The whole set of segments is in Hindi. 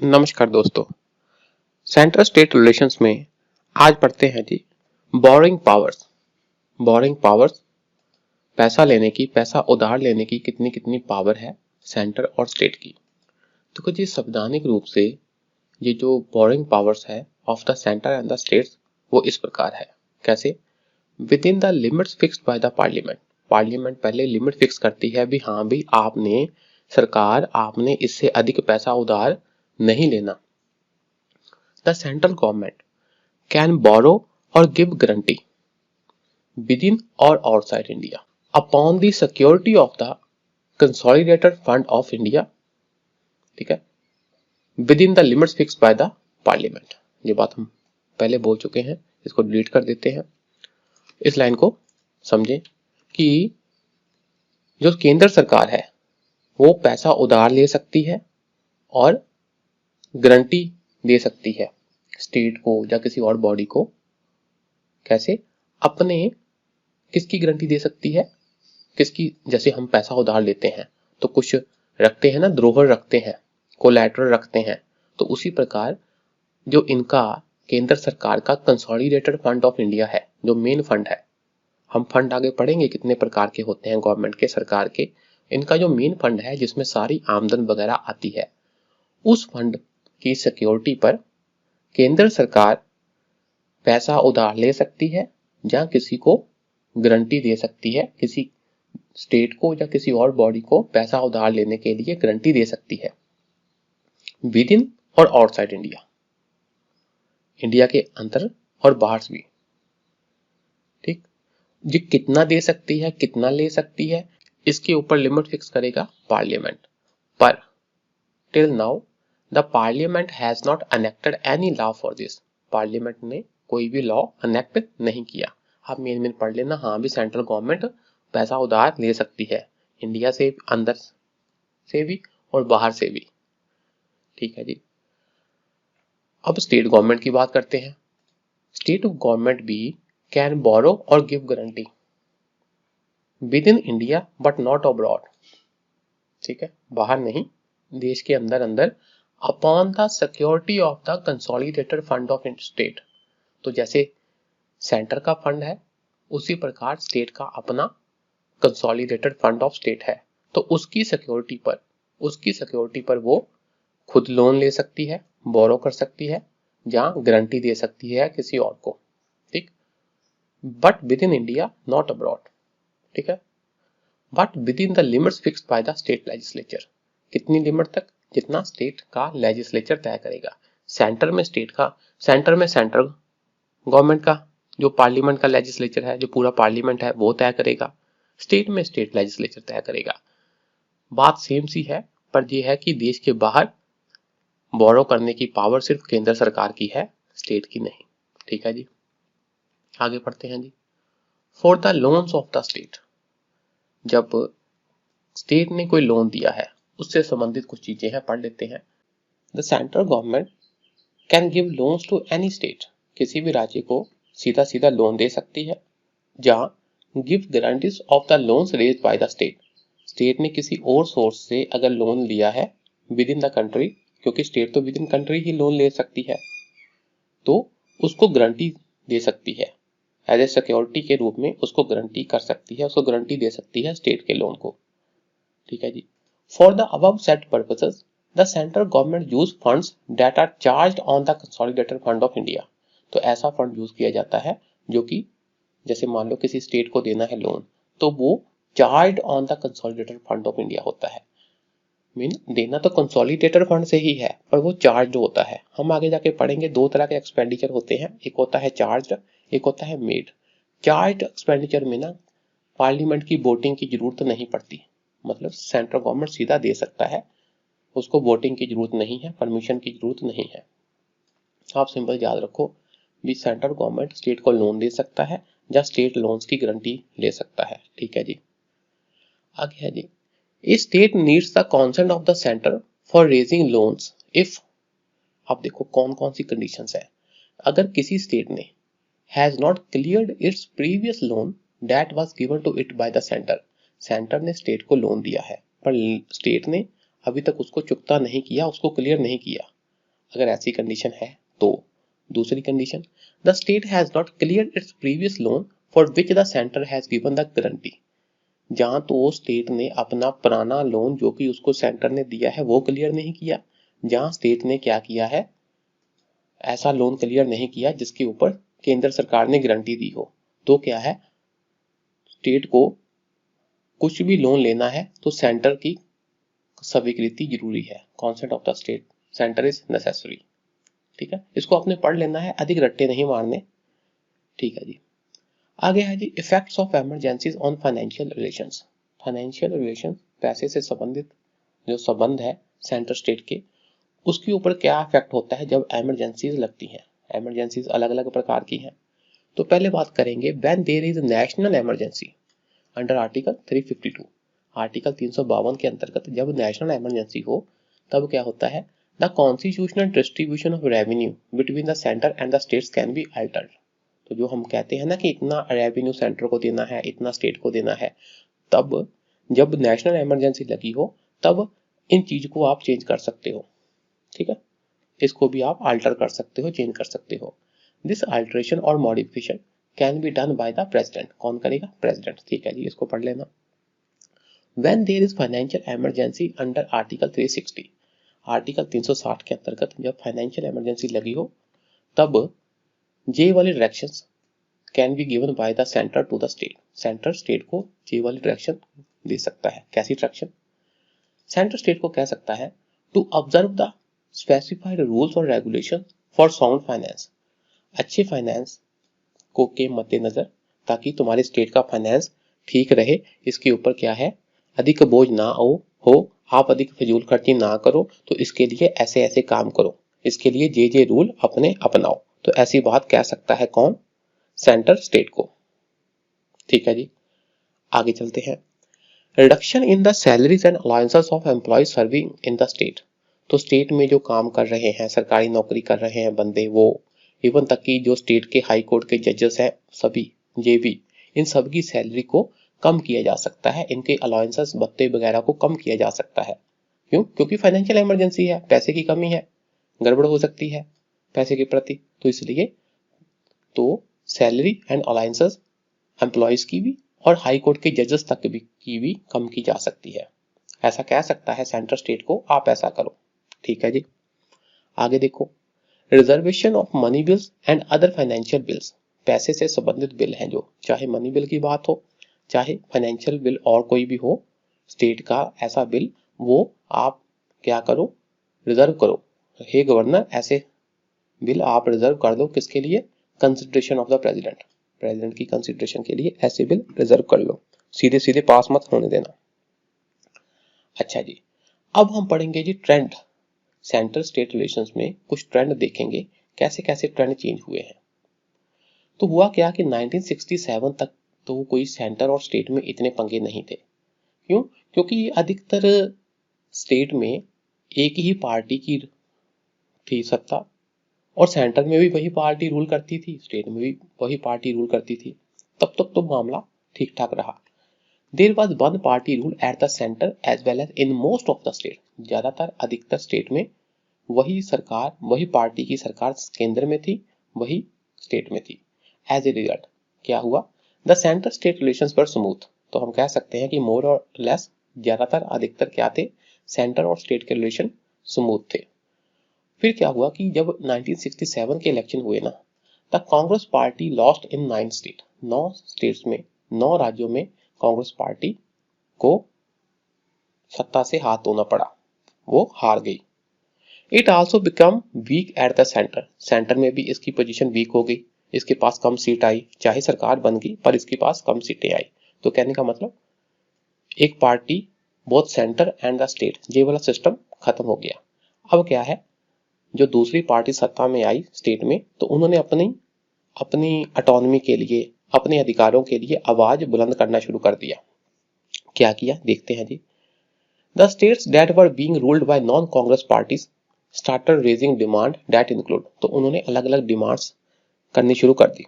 नमस्कार दोस्तों। सेंट्रल स्टेट रिलेशंस में आज पढ़ते हैं जी बोरिंग पावर्स। बोरिंग पावर्स पैसा लेने की, पैसा उधार लेने की कितनी कितनी पावर है सेंटर और स्टेट की। तो कुछ संवैधानिक रूप से ये जो बोरिंग पावर्स है of the centre and the states वो इस प्रकार है। कैसे? With in the limits fixed by the parliament. Parliament पहले लिमिट फिक्स करती है भी हाँ भी आपने सरकार आपने इससे अधिक पैसा उधार नहीं लेना। The central government can borrow or give guarantee within or outside India upon the security of the consolidated fund of India, ठीक है, within the limits fixed by the parliament। ये बात हम पहले बोल चुके हैं, इसको डिलीट कर देते हैं। इस लाइन को समझें कि जो केंद्र सरकार है वो पैसा उधार ले सकती है और गारंटी दे सकती है स्टेट को या किसी और बॉडी को। कैसे? अपने किसकी गारंटी दे सकती है? किसकी? जैसे हम पैसा उधार लेते हैं तो कुछ रखते हैं ना, धरोहर रखते हैं, कोलैटरल रखते हैं। तो उसी प्रकार जो इनका केंद्र सरकार का कंसोलिडेटेड फंड ऑफ इंडिया है, जो मेन फंड है, हम फंड आगे पढ़ेंगे कितने प्रकार के होते हैं गवर्नमेंट के, सरकार के। इनका जो मेन फंड है जिसमें सारी आमदन वगैरह आती है, उस फंड की सिक्योरिटी पर केंद्र सरकार पैसा उधार ले सकती है या किसी को गारंटी दे सकती है, किसी स्टेट को या किसी और बॉडी को पैसा उधार लेने के लिए गारंटी दे सकती है विद इन और आउटसाइड इंडिया, इंडिया के अंदर और बाहर से भी। ठीक, ये कितना दे सकती है, कितना ले सकती है, इसके ऊपर लिमिट फिक्स करेगा पार्लियामेंट। पर till now the parliament has not enacted any law for this. Parliament ने कोई भी लॉ एनेक्ट नहीं किया। आप मेन पढ़ लेना, हाँ भी सेंट्रल गवर्नमेंट पैसा उधार ले सकती है इंडिया से अंदर से भी और बाहर से भी। ठीक है जी। अब स्टेट गवर्नमेंट की बात करते हैं। स्टेट गवर्नमेंट भी कैन बोरो और give guarantee with in India but not abroad. ठीक है, बाहर नहीं, देश के अंदर अंदर upon the security of the consolidated fund of state. तो जैसे सेंटर का फंड है उसी प्रकार स्टेट का अपना कंसोलिडेटेड फंड ऑफ स्टेट है। तो उसकी सिक्योरिटी पर वो खुद लोन ले सकती है, बोरो कर सकती है या गारंटी दे सकती है किसी और को। ठीक, but with in India not abroad. ठीक है, but with in the limits fixed by the state legislature. कितनी लिमिट तक? जितना स्टेट का लेजिस्लेचर तय करेगा। सेंटर में सेंट्रल गवर्नमेंट का जो पार्लियामेंट का लेजिस्लेचर है, जो पूरा पार्लियामेंट है वो तय करेगा। स्टेट में स्टेट लेजिस्लेचर तय करेगा। बात सेम सी है, पर यह है कि देश के बाहर बोरो करने की पावर सिर्फ केंद्र सरकार की है, स्टेट की नहीं। ठीक है जी, आगे पढ़ते हैं जी। For the loans of the state, जब स्टेट ने कोई लोन दिया है उससे संबंधित कुछ चीजें हैं, पढ़ लेते हैं। The central government can give loans to any state. किसी भी राज्य को सीधा सीधा लोन दे सकती है। जहां give guarantees of the loans raised by the state. State ने किसी और सोर्स से अगर लोन लिया है विद इन द कंट्री, क्योंकि स्टेट तो with in country he loan ले सकती है, तो उसको गारंटी दे सकती है, एज ए सिक्योरिटी के रूप में उसको गारंटी कर सकती है, उसको गारंटी दे सकती है स्टेट के लोन को। ठीक है जी। For the above set purposes the central government use funds that are charged on the consolidated fund of India. तो ऐसा फंड यूज किया जाता है जो कि जैसे मान लो किसी स्टेट को देना है लोन, तो वो charged on the consolidated fund of India होता है। मीन देना तो कंसोलिडेटेड फंड से ही है, पर वो चार्ज होता है। हम आगे जाके पढ़ेंगे, दो तरह के एक्सपेंडिचर होते हैं, एक होता है चार्ज, एक होता है मेड। चार्ज एक्सपेंडिचर में ना पार्लियामेंट की वोटिंग की जरूरत नहीं पड़ती, मतलब सेंट्रल गवर्नमेंट सीधा दे सकता है, उसको वोटिंग की जरूरत नहीं है, परमिशन की जरूरत नहीं है। आप सिंपल याद रखो भी सेंट्रल गवर्नमेंट स्टेट को लोन दे सकता है या स्टेट लोन्स की गारंटी ले सकता है। ठीक है जी, आगे है जी। State needs the consent of the centre for raising loans if. अब देखो कौन कौन सी कंडीशंस है। अगर किसी स्टेट ने has not cleared its previous loan that was given to it by the centre. Centre ने स्टेट को लोन दिया है पर स्टेट ने अभी तक उसको चुकता नहीं किया, उसको क्लियर नहीं किया, अगर ऐसी कंडीशन है तो। दूसरी condition, the state has not clear it's previous loan for which the centre has given the guarantee. जहां तो स्टेट ने अपना पुराना लोन जो कि उसको सेंटर ने दिया है वो क्लियर नहीं किया, जहां स्टेट ने क्या किया है, ऐसा लोन क्लियर नहीं किया जिसके ऊपर केंद्र सरकार ने गारंटी दी हो, तो क्या है, स्टेट को कुछ भी लोन लेना है तो सेंटर की स्वीकृति जरूरी है। Concept of the state centre is necessary. ठीक है, इसको आपने पढ़ लेना है, अधिक रट्टे नहीं मारने। ठीक है जी, आगे है जी effects of emergencies on financial relations. Financial relation, पैसे से संबंधित जो संबंध है सेंटर स्टेट के, उसके ऊपर क्या इफेक्ट होता है जब इमरजेंसीज लगती हैं। इमरजेंसीज अलग अलग प्रकार की हैं। तो पहले बात करेंगे when there is national emergency under article 352। Article 352 के अंतर्गत जब नेशनल इमरजेंसी हो तब क्या होता है, the constitutional distribution of revenue between the centre and the states can be altered. तो जो हम कहते हैं ना कि इतना रेवेन्यू सेंटर को देना है, इतना स्टेट को देना है, तब जब नेशनल इमरजेंसी लगी हो तब इन चीज को आप चेंज कर सकते हो। ठीक है, इसको भी आप अल्टर कर सकते हो, चेंज कर सकते हो। दिस अल्टरेशन और modification can be done by the president. कौन करेगा? प्रेसिडेंट। ठीक है जी, इसको पढ़ लेना। When there is financial emergency under Article 360, article 360 के अंतर्गत जब फाइनेंशियल इमरजेंसी लगी हो तब जे वाली directions can be given by the centre to the state. Centre state को जे वाली डायरेक्शन दे सकता है। कैसी डायरेक्शन? सेंटर स्टेट को कह सकता है to observe the specified rules और रेगुलेशन फॉर साउंड फाइनेंस। अच्छे फाइनेंस को के मद्देनजर, ताकि तुम्हारे स्टेट का फाइनेंस ठीक रहे, इसके ऊपर क्या है, अधिक बोझ ना हो, आप अधिक फिजूल खर्ची ना करो, तो इसके लिए ऐसे ऐसे काम करो, इसके लिए जे रूल अपने अपनाओ। तो ऐसी बात कह सकता है कौन? सेंटर स्टेट को। ठीक है जी, आगे चलते हैं। Reduction in the salaries and allowances of employees serving in the state. तो स्टेट में जो काम कर रहे हैं, सरकारी नौकरी कर रहे हैं बंदे, वो इवन तक कि जो स्टेट के हाई कोर्ट के जजेस हैं, सभी जेबी, इन सब की सैलरी को कम किया जा सकता है, इनके अलाउंसेस भत्ते वगैरह को कम किया जा सकता है। क्यों? क्योंकि फाइनेंशियल इमरजेंसी है, पैसे की कमी है, गड़बड़ हो सकती है पैसे के प्रति, तो इसलिए तो सैलरी एंड अलाउंसेस एम्प्लॉयज की भी और हाई कोर्ट के जजेस तक की भी कम की जा सकती है। ऐसा कह सकता है सेंट्रल स्टेट को, आप ऐसा करो। ठीक है जी, आगे देखो। Reservation of money bills and other financial bills. पैसे से संबंधित बिल हैं जो, चाहे मनी बिल की बात हो, चाहे फाइनेंशियल बिल और कोई भी हो, स्टेट का ऐसा बिल, वो आप क्या करो, रिजर्व करो। हे गवर्नर, ऐसे बिल आप रिजर्व कर दो। किसके लिए? Consideration of the president. President की कंसिडरेशन के लिए ऐसे बिल रिजर्व कर लो, सीधे सीधे पास मत होने देना। अच्छा जी, अब हम पढ़ेंगे जी ट्रेंड। सेंट्रल स्टेट रिलेशंस में कुछ ट्रेंड देखेंगे, कैसे कैसे ट्रेंड चेंज हुए हैं। तो हुआ क्या कि 1967 तक तो कोई सेंटर और स्टेट में इतने पंगे नहीं थे। क्यों? क्योंकि अधिकतर स्टेट में एक ही पार्टी की थी सत्ता, और सेंटर में भी वही पार्टी रूल करती थी, स्टेट में भी वही पार्टी रूल करती थी। तब तक तो मामला ठीक ठाक रहा। There was one party rule at the centre as well as in most of the state. ज्यादातर अधिकतर स्टेट में वही सरकार, वही पार्टी की सरकार केंद्र में थी, वही स्टेट में थी। एज ए रिजल्ट क्या हुआ? The centre state relations were smooth. तो हम कह सकते हैं कि मोर और लेस, ज्यादातर अधिकतर क्या थे, सेंटर और स्टेट के रिलेशन स्मूथ थे। फिर क्या हुआ कि जब 1967 के इलेक्शन हुए ना, the Congress party lost in 9 state. 9 states में, 9 राज्यों में कांग्रेस पार्टी को सत्ता से हाथ धोना पड़ा, वो हार गई। It also become weak eight the centre. Centre में भी इसकी पोजीशन वीक हो गई, इसके पास कम सीट आई, चाहे सरकार बन गई पर इसके पास कम सीटें आई। तो कहने का मतलब एक party, both centre and the state, ये वाला सिस्टम खत्म हो गया। अब क्या है, जो दूसरी पार्टी सत्ता में आई स्टेट में, तो उन्होंने अपनी अपनी ऑटोनॉमी के लिए, अपने अधिकारों के लिए आवाज बुलंद करना शुरू कर दिया। क्या किया देखते हैं जी। The states that were being ruled by non Congress parties started raising demand that include. तो उन्होंने अलग अलग डिमांड्स करनी शुरू कर दी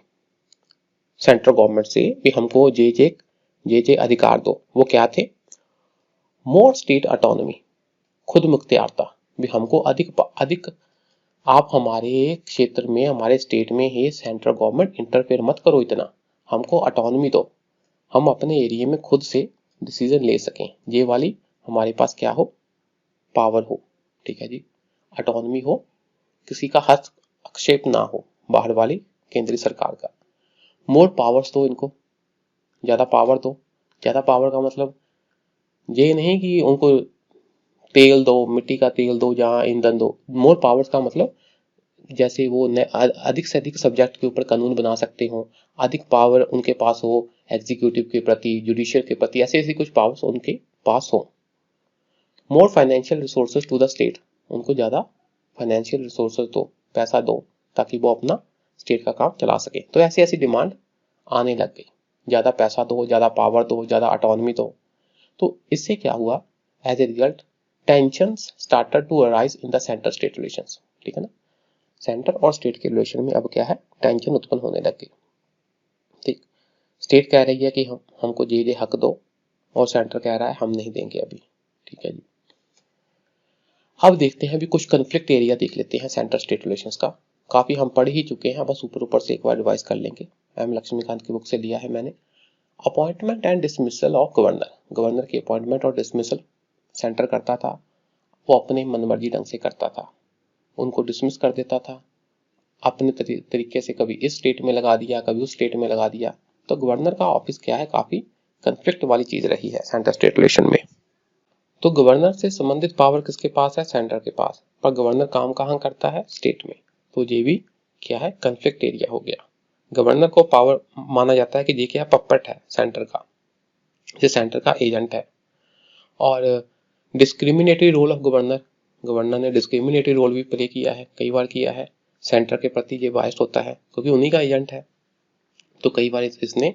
सेंट्रल गवर्नमेंट से कि हमको जे अधिकार दो। वो क्या थे? मोर स्टेट ऑटोनॉमी, खुद मुख्तियारता, भी हमको अधिक आप हमारे क्षेत्र में, हमारे स्टेट में ही सेंट्रल गवर्नमेंट इंटरफेयर मत करो, इतना हमको ऑटोनॉमी दो, हम अपने एरिया में खुद से डिसीजन ले सकें, ये वाली हमारे पास क्या हो, पावर हो। ठीक है जी, ऑटोनॉमी हो, किसी का हस्तक्षेप ना हो, बाहर वाली केंद्रीय सरकार का। मोर पावर्स दो इनको, ज्यादा पावर दो। ज्यादा पावर का मतलब ये नहीं कि उनको तेल दो, मिट्टी का तेल दो, जहाँ ईंधन दो। मोर पावर्स का मतलब जैसे वो अधिक से अधिक सब्जेक्ट के ऊपर कानून बना सकते हो, अधिक पावर उनके पास हो एग्जीक्यूटिव के प्रति, जुडिशियल के प्रति, ऐसे ऐसी कुछ पावर्स उनके पास हो। More financial resources to the state, उनको ज्यादा फाइनेंशियल रिसोर्सेज दो, पैसा दो, ताकि वो अपना स्टेट का काम चला सके। तो ऐसी ऐसी डिमांड आने लग गई, ज्यादा पैसा दो, ज्यादा पावर दो, ज्यादा ऑटोनॉमी दो। तो इससे क्या हुआ, as a result tension started to arise in the centre state relations. ठीक है ना, सेंटर और स्टेट के रिलेशन में अब क्या है, टेंशन उत्पन्न होने लग गई। ठीक, स्टेट कह रही है कि हमको ये हक दो, और सेंटर कह रहा है हम नहीं देंगे अभी। ठीक है जी, अब देखते हैं, अभी कुछ कन्फ्लिक्ट एरिया देख लेते हैं सेंटर स्टेट रिलेशंस का। काफी हम पढ़ ही चुके हैं, बस ऊपर ऊपर से एक बार रिवाइज कर लेंगे। एम लक्ष्मीकांत की बुक से लिया है मैंने। Appointment and dismissal of governor, governor की अपॉइंटमेंट और डिसमिसल सेंटर करता था, वो अपने मनमर्जी ढंग से करता था, उनको डिसमिस कर देता था अपने तरीके से, कभी इस स्टेट में लगा दिया, कभी उस स्टेट में लगा दिया। तो गवर्नर का ऑफिस क्या है, काफी कंफ्लिक्ट वाली चीज रही है सेंटर स्टेट रिलेशन में। तो गवर्नर से संबंधित पावर किसके पास है, सेंटर के पास, पर गवर्नर काम कहाँ करता है, स्टेट में। तो ये भी क्या है, कंफ्लिक्ट एरिया हो गया। गवर्नर को पावर माना जाता है कि ये क्या, पप्पेट है सेंटर का, ये सेंटर का एजेंट है। और discriminatory role of governor, governor ने डिस्क्रिमिनेटरी रोल भी प्ले किया है, कई बार किया है सेंटर के प्रति। ये बायस्ड होता है क्योंकि उन्हीं का एजेंट है। तो कई बार इसने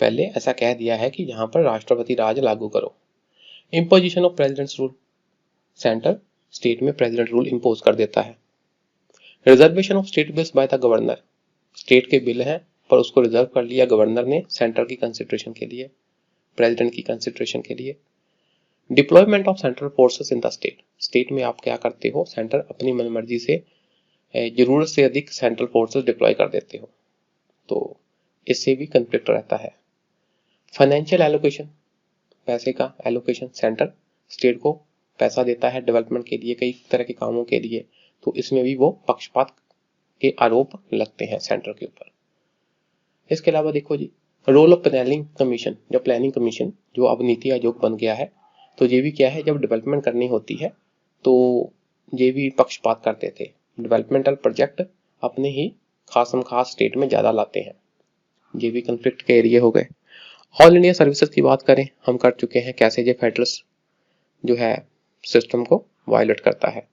पहले ऐसा कह दिया है कि यहाँ पर राष्ट्रपति राज लागू करो। Imposition of presidents rule, centre state में प्रेसिडेंट रूल इंपोज कर देता है। Reservation of state bills by the governor, state के बिल हैं पर उसको रिजर्व कर लिया गवर्नर ने सेंटर की कंसिडरेशन के लिए, प्रेसिडेंट की कंसिडरेशन के लिए। Deployment of central forces in the state, state में आप क्या करते हो, सेंटर अपनी मनमर्जी से जरूरत से अधिक सेंट्रल फोर्सेस डिप्लॉय कर देते हो, तो इससे भी कंफ्लिक्ट रहता है। फाइनेंशियल एलोकेशन, पैसे का एलोकेशन, सेंटर स्टेट को पैसा देता है डेवलपमेंट के लिए, कई तरह के कामों के लिए, तो इसमें भी वो पक्षपात के आरोप लगते हैं सेंटर के ऊपर। इसके अलावा देखो जी, रोल ऑफ प्लानिंग कमीशन, जो प्लानिंग कमीशन जो अब नीति आयोग बन गया है, तो ये भी क्या है, जब डेवलपमेंट करनी होती है तो ये भी पक्षपात करते थे, डेवलपमेंटल प्रोजेक्ट अपने ही खासम खास स्टेट में ज्यादा लाते हैं, ये भी कंफ्लिक्ट के एरिया हो गए। ऑल इंडिया सर्विसेज की बात करें, हम कर चुके हैं कैसे ये फेडरल जो है सिस्टम को वायलेट करता है।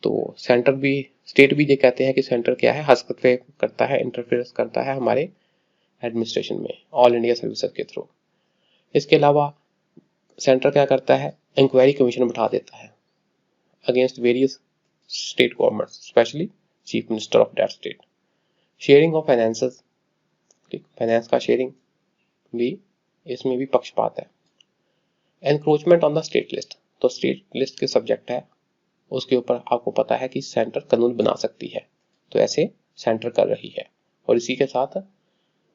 तो सेंटर भी, स्टेट भी ये कहते हैं कि सेंटर क्या है, हस्तक्षेप करता है, इंटरफेरेंस करता है हमारे एडमिनिस्ट्रेशन में ऑल इंडिया सर्विसेज के थ्रू। इसके अलावा सेंटर क्या करता है, इंक्वायरी कमीशन बैठा देता है against various state governments, specially chief minister of that state. Sharing of finances, ठीक, फाइनेंस का शेयरिंग भी, इसमें भी पक्षपात है। Encroachment on the state list, तो स्टेट लिस्ट के सब्जेक्ट है, उसके ऊपर आपको पता है कि सेंटर कानून बना सकती है, तो ऐसे सेंटर कर रही है। और इसी के साथ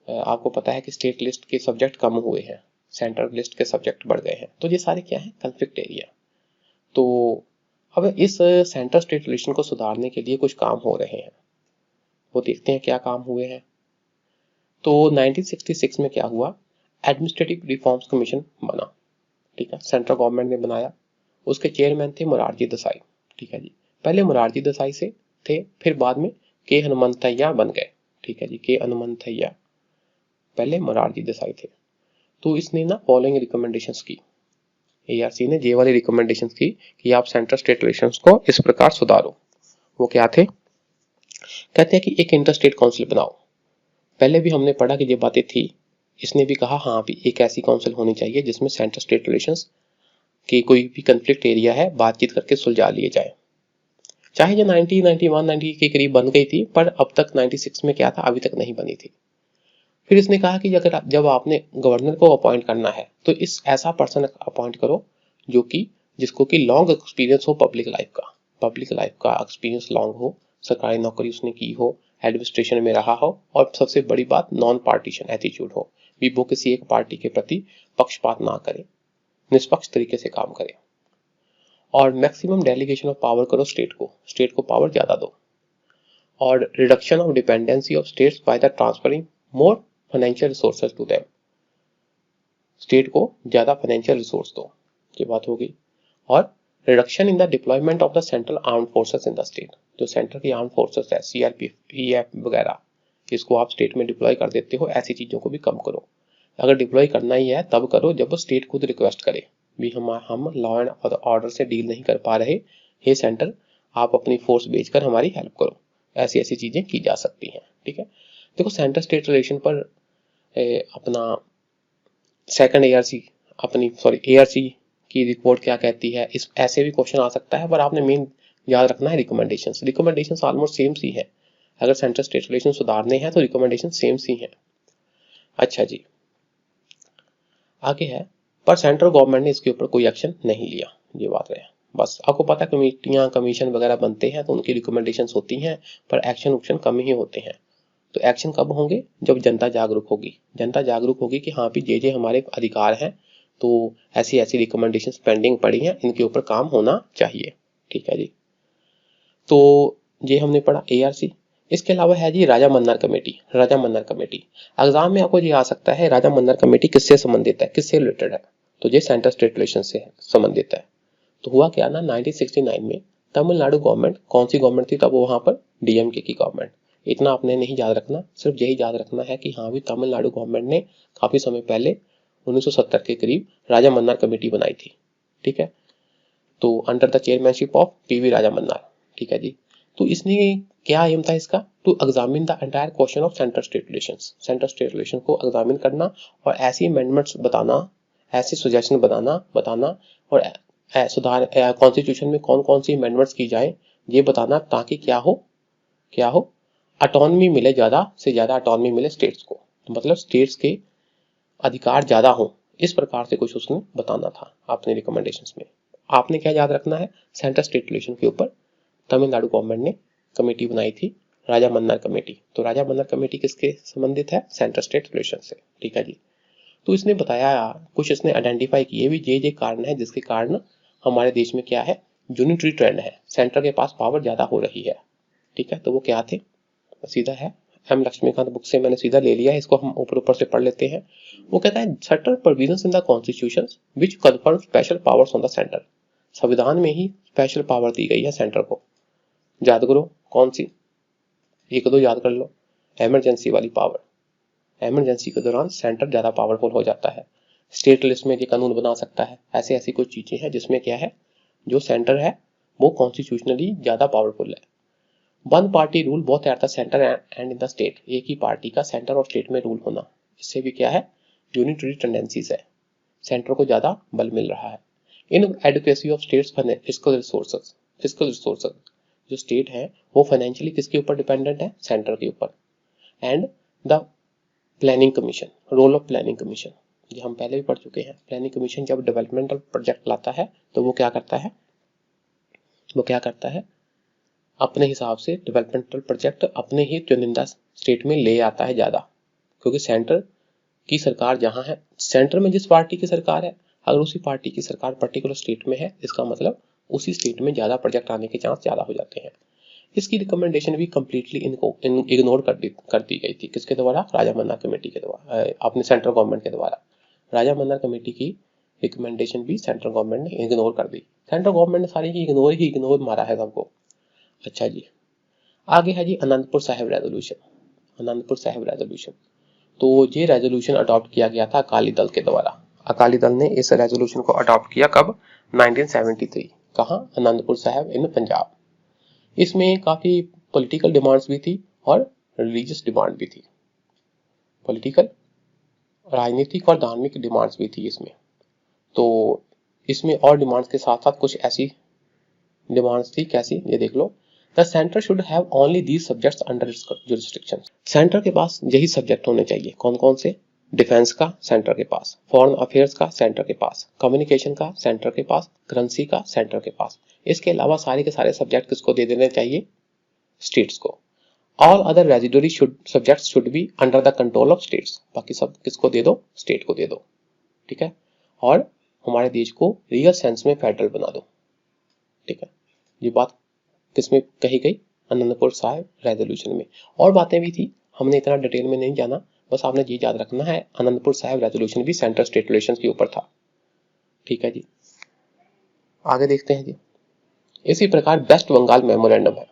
आपको पता है कि स्टेट लिस्ट के सब्जेक्ट कम हुए हैं, सेंट्रल लिस्ट के सब्जेक्ट बढ़ गए हैं। तो ये सारे क्या है, कंफ्लिक्ट एरिया। तो अब इस सेंटर स्टेट रिलेशन को सुधारने के लिए कुछ काम हो रहे हैं, वो देखते हैं क्या काम हुए हैं। तो 1966 में क्या हुआ, एडमिनिस्ट्रेटिव रिफॉर्म्स कमीशन बना। ठीक है, सेंट्रल गवर्नमेंट ने बनाया, उसके चेयरमैन थे मोरारजी देसाई। ठीक है जी, पहले मोरारजी देसाई से थे, फिर बाद में के हनुमंतैया बन गए। ठीक है जी, के हनुमंतैया, पहले मोरारजी देसाई थे। तो इसने ना फॉलोइंग रिकमेंडेशंस की, एआरसी ने ये वाली रिकमेंडेशंस की कि आप सेंट्रल स्टेट रिलेशंस को इस प्रकार सुधारो। वो क्या थे, कहते हैं कि एक इंटर स्टेट काउंसिल बनाओ। पहले भी हमने पढ़ा कि ये बातें थी, इसने भी कहा हाँ भी एक ऐसी काउंसिल होनी चाहिए जिसमें सेंट्रल स्टेट रिलेशंस की कोई भी कंफ्लिक्ट एरिया है बातचीत करके सुलझा लिए जाए। चाहे ये 90, 91, 90 के करीब बन गई थी, पर अब तक 96 में क्या था, अभी तक नहीं बनी थी। फिर इसने कहा कि अगर जब आपने गवर्नर को अपॉइंट करना है तो इस ऐसा पर्सन अपॉइंट करो जो कि जिसको कि लॉन्ग एक्सपीरियंस हो पब्लिक लाइफ का, पब्लिक लाइफ का एक्सपीरियंस लॉन्ग हो, सरकारी नौकरी उसने की हो, एडमिनिस्ट्रेशन में रहा हो, और सबसे बड़ी बात नॉन पार्टीशन एटीट्यूड हो, भी वो किसी एक पार्टी के प्रति पक्षपात ना करे, निष्पक्ष तरीके से काम करे। और मैक्सिमम डेलीगेशन ऑफ पावर करो स्टेट को पावर ज्यादा दो। और reduction of dependency of states by the transferring more financial resources to them, state को ज्यादा फाइनेंशियल रिसोर्स दो, ये बात होगी। और reduction in the deployment of the central armed forces in the state, जो सेंटर की आर्म्ड फोर्सेस है सीआरपीएफ, ईएफ वगैरह, इसको आप स्टेट में डिप्लॉय कर देते हो, ऐसी चीजों को भी कम करो। अगर डिप्लॉय करना ही है तब करो जब स्टेट खुद रिक्वेस्ट करे, भी हम लॉ एंड ऑर्डर से डील नहीं कर पा रहे, हे सेंटर आप अपनी फोर्स भेजकर हमारी हेल्प करो, ऐसी ऐसी चीजें की जा सकती हैं। ठीक है, देखो सेंटर स्टेट रिलेशन पर अपना सेकंड एआरसी की रिपोर्ट क्या कहती है, इस ऐसे भी क्वेश्चन आ सकता है, पर आपने मेन याद रखना है रिकमेंडेशंस ऑलमोस्ट सेम सी है। अगर सेंटर स्टेट रिलेशन सुधारने हैं तो रिकमेंडेशन सेम सी है। अच्छा जी, आगे है, पर सेंट्रल गवर्नमेंट ने इसके ऊपर कोई एक्शन नहीं लिया, ये बात है। बस आपको पता है कमेटियां कमीशन वगैरह बनते हैं तो उनकी रिकमेंडेशंस होती हैं, पर एक्शन कम ही होते हैं। तो एक्शन कब होंगे, जब जनता जागरूक होगी कि हाँ भी जे हमारे अधिकार हैं, तो ऐसी ऐसी रिकमेंडेशंस पेंडिंग पड़ी हैं, इनके ऊपर काम होना चाहिए। ठीक है जी, तो ये हमने पढ़ा एआरसी। इसके अलावा है जी राजा मन्नार कमेटी। एग्जाम में आपको ये आ सकता है राजा मन्नार कमेटी किससे संबंधित है, किससे रिलेटेड है, तो ये सेंटर स्टेट रिलेशन से संबंधित है। तो हुआ क्या ना, 1969 में तमिलनाडु गवर्नमेंट, कौन सी गवर्नमेंट थी तब वहां पर, डीएमके की गवर्नमेंट। इतना आपने नहीं याद रखना, सिर्फ यही याद रखना है कि हाँ भी तमिलनाडु गवर्नमेंट ने काफी समय पहले 1970 के करीब राजा मन्नार कमेटी बनाई थी। ठीक है, तो under the chairmanship of PV Raja Mannar. ठीक है जी, तो इसने क्या एम था इसका, to examine the entire question of centre state relation को एग्जामिन करना, और ऐसी अमेंडमेंट्स बताना, ऐसे सजेशन बताना और सुधार कॉन्स्टिट्यूशन में कौन कौन सी अमेंडमेंट्स की जाए ये बताना, ताकि क्या हो ऑटोनॉमी मिले, ज्यादा से ज्यादा ऑटोनॉमी मिले स्टेट्स को, तो मतलब स्टेट्स के अधिकार ज्यादा हो, इस प्रकार से कुछ उसने बताना था अपने रिकमेंडेशंस में। आपने क्या याद रखना है, सेंटर स्टेट रिलेशन के ऊपर तमिलनाडु गवर्नमेंट ने कमेटी बनाई थी, राजा मन्नार कमेटी। तो राजा मन्नार कमेटी किसके संबंधित है, सेंटर स्टेट रिलेशन से। ठीक है जी, तो इसने बताया कुछ, इसने आइडेंटिफाई किए भी ये कारण है जिसके कारण हमारे देश में क्या है, यूनिटरी ट्रेंड है, सेंटर के पास पावर ज्यादा हो रही है। ठीक है, तो वो क्या थे, सीधा है एम लक्ष्मीकांत बुक से मैंने सीधा ले लिया है, इसको हम ऊपर से पढ़ लेते हैं। वो कहता है certain provisions in the constitution which confirm special powers on the centre, संविधान में ही स्पेशल पावर दी गई है सेंटर को। याद करो कौन सी, एक दो याद कर लो, इमरजेंसी वाली पावर, इमरजेंसी के दौरान सेंटर ज्यादा पावरफुल हो जाता है, स्टेट लिस्ट में ये कानून बना सकता है, ऐसी ऐसी कुछ चीजें हैं जिसमें क्या है, जो सेंटर है वो कॉन्स्टिट्यूशनली ज्यादा पावरफुल है। One party rule both at the centre and in the state, एक ही पार्टी का सेंटर और स्टेट में रूल होना, इससे भी क्या है, यूनिटरी टेंडेंसीज है, सेंटर को ज्यादा बल मिल रहा है। Inadequacy of states fiscal resources, जो स्टेट है वो फाइनेंशियली किसके ऊपर डिपेंडेंट है, सेंटर के ऊपर। And the planning commission, role of planning commission, ये हम पहले भी पढ़ चुके हैं। प्लानिंग कमीशन जब डेवलपमेंटल प्रोजेक्ट लाता है तो वो क्या करता है, अपने हिसाब से डेवलपमेंटल प्रोजेक्ट अपने ही चुनिंदा स्टेट में ले आता है ज्यादा, क्योंकि सेंटर की सरकार जहां है, सेंटर में जिस पार्टी की सरकार है, अगर उसी पार्टी की सरकार पर्टिकुलर स्टेट में है, इसका मतलब उसी स्टेट में ज्यादा प्रोजेक्ट आने के चांस ज्यादा हो जाते हैं। इसकी रिकमेंडेशन भी कंप्लीटली इग्नोर कर दी गई थी, किसके द्वारा, राजा मन्नार कमेटी के द्वारा, अपने सेंट्रल गवर्नमेंट के द्वारा। राजा मन्नार कमेटी की रिकमेंडेशन भी सेंट्रल गवर्नमेंट ने इग्नोर कर दी, सेंट्रल गवर्नमेंट ने सारी इग्नोर मारा है सबको। अच्छा जी, आगे है जी आनंदपुर साहिब रेजोल्यूशन। तो ये रेजोल्यूशन अडॉप्ट किया गया था अकाली दल के द्वारा। अकाली दल ने इस रेजोल्यूशन को अडॉप्ट किया कब, 1973। कहां, आनंदपुर साहिब इन पंजाब। इसमें काफी पॉलिटिकल डिमांड्स भी थी और रिलीजियस डिमांड भी थी, पॉलिटिकल, राजनीतिक और धार्मिक डिमांड्स भी थी इसमें। तो इसमें और डिमांड्स के साथ साथ कुछ ऐसी डिमांड्स थी, कैसी, ये देख लो। The centre should have only these subjects under its jurisdiction, centre के पास यही सब्जेक्ट होने चाहिए, कौन कौन से, डिफेंस का सेंटर के पास, फॉरेन अफेयर्स का सेंटर के पास, कम्युनिकेशन का सेंटर के पास, करेंसी का सेंटर के पास। इसके अलावा सारे के सारे सब्जेक्ट किसको दे देने चाहिए? स्टेट्स को। All other residuary subjects should be under the control of states. बाकी सब किसको दे दो? स्टेट को दे दो। ठीक है, और हमारे देश को रियल सेंस में फेडरल बना दो। ठीक है, ये बात किसमें कही गई? आनंदपुर साहिब रेजोल्यूशन में। और बातें भी थी, हमने इतना डिटेल में नहीं जाना, बस आपने ये याद रखना है आनंदपुर साहिब रेजोल्यूशन भी सेंट्रल स्टेट रिलेशंस के ऊपर था। ठीक है जी, आगे देखते हैं जी। इसी प्रकार वेस्ट बंगाल मेमोरेंडम है।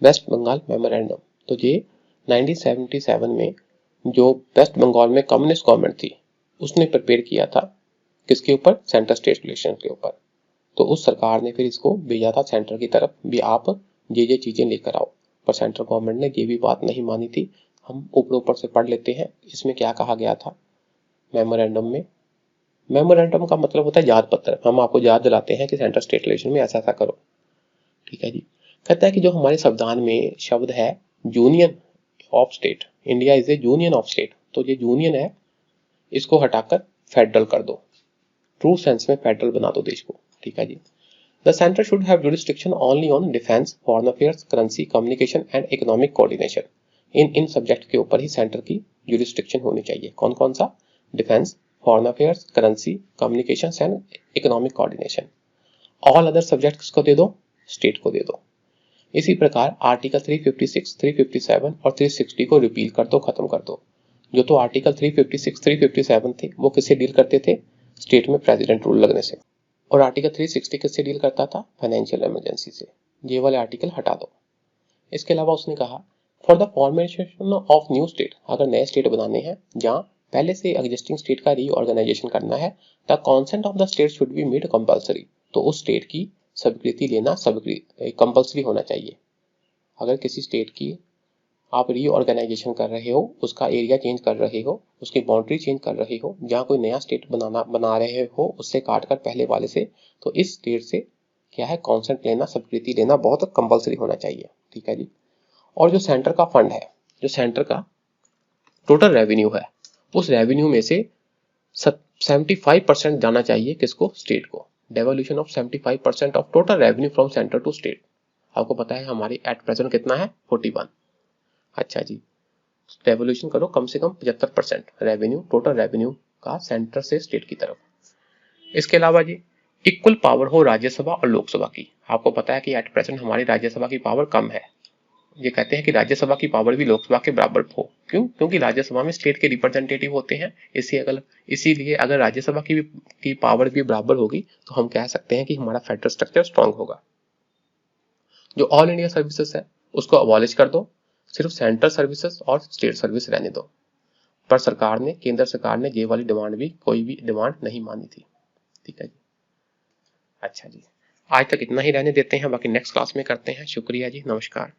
वेस्ट बंगाल मेमोरेंडम, तो ये 1977 में जो वेस्ट बंगाल में कम्युनिस्ट गवर्नमेंट थी उसने प्रिपेयर किया था। किसके ऊपर? सेंट्रल स्टेट रिलेशन के ऊपर। तो उस सरकार ने फिर इसको भेजा था सेंटर की तरफ भी, आप ये चीजें लेकर आओ। पर सेंट्रल गवर्नमेंट ने ये भी बात नहीं मानी थी। हम ऊपर ऊपर से पढ़ लेते हैं इसमें क्या कहा गया था मेमोरेंडम में। मेमोरेंडम का मतलब होता है याद पत्र। हम आपको याद दिलाते हैं कि सेंट्रल स्टेट रिलेशन में ऐसा ऐसा करो। ठीक है जी, कहता है कि जो हमारे संविधान में शब्द है union of state, India is A union of state, तो ये यूनियन है, इसको हटाकर फेडरल कर दो, ट्रू सेंस में फेडरल बना दो देश को। ठीक है जी। The center should have jurisdiction only on defense, foreign affairs, currency, communication and economic coordination. In subject के ऊपर ही सेंटर की jurisdiction होनी चाहिए। कौन कौन सा? Defence, foreign affairs, currency, communication and economic coordination. All other subject किसको दे दो? स्टेट को दे दो। इसी प्रकार आर्टिकल 356, 357 और 360 को रिपील कर दो, खत्म कर दो। जो तो आर्टिकल 356, 357 थे वो किससे डील करते थे? स्टेट में प्रेसिडेंट रूल लगने से। और आर्टिकल 360 किससे डील करता था? फाइनेंशियल इमरजेंसी से। ये वाले आर्टिकल हटा दो। इसके अलावा उसने कहा for the formation of new state, अगर नए स्टेट बनाने हैं जहां पहले से एग्जिस्टिंग स्टेट का रीऑर्गेनाइजेशन करना है, the consent of the state should be made compulsory, तो उस स्टेट की स्वीकृति लेना कंपल्सरी होना चाहिए। अगर किसी स्टेट की आप रीऑर्गेनाइजेशन कर रहे हो, उसका एरिया चेंज कर रहे हो, उसकी बाउंड्री चेंज कर रहे हो, जहाँ कोई नया स्टेट बना रहे हो उससे काटकर पहले वाले से, तो इस स्टेट से क्या है कॉन्सेंट लेना, स्वीकृति लेना बहुत कंपल्सरी होना चाहिए। ठीक है जी। और जो सेंटर का फंड है, जो सेंटर का टोटल रेवेन्यू है, उस रेवेन्यू में से 75% जाना चाहिए किसको? स्टेट को। Devolution of 75% of total revenue from centre to state. आपको पता है हमारी एट प्रेजेंट कितना है? 41। अच्छा जी, रेवोल्यूशन करो कम से कम 75% रेवेन्यू, टोटल रेवेन्यू का सेंटर से स्टेट की तरफ। इसके अलावा जी इक्वल पावर हो राज्यसभा और लोकसभा की। आपको पता है कि एट प्रेजेंट हमारी राज्यसभा की पावर कम है। ये कहते हैं कि राज्यसभा की पावर भी लोकसभा के बराबर हो। क्यों? क्योंकि राज्यसभा में स्टेट के रिप्रेजेंटेटिव होते हैं। इसीलिए अगर राज्यसभा की पावर भी बराबर होगी तो हम कह सकते हैं कि हमारा फेडरल स्ट्रक्चर स्ट्रांग होगा। जो ऑल इंडिया सर्विसेज है उसको अबॉलिश कर दो, सिर्फ सेंट्रल सर्विसेज और स्टेट सर्विस रहने दो। पर केंद्र सरकार ने ये वाली डिमांड भी, कोई भी डिमांड नहीं मानी थी। ठीक है जी। अच्छा जी, आज तक इतना ही रहने देते हैं, बाकी नेक्स्ट क्लास में करते हैं। शुक्रिया जी, नमस्कार।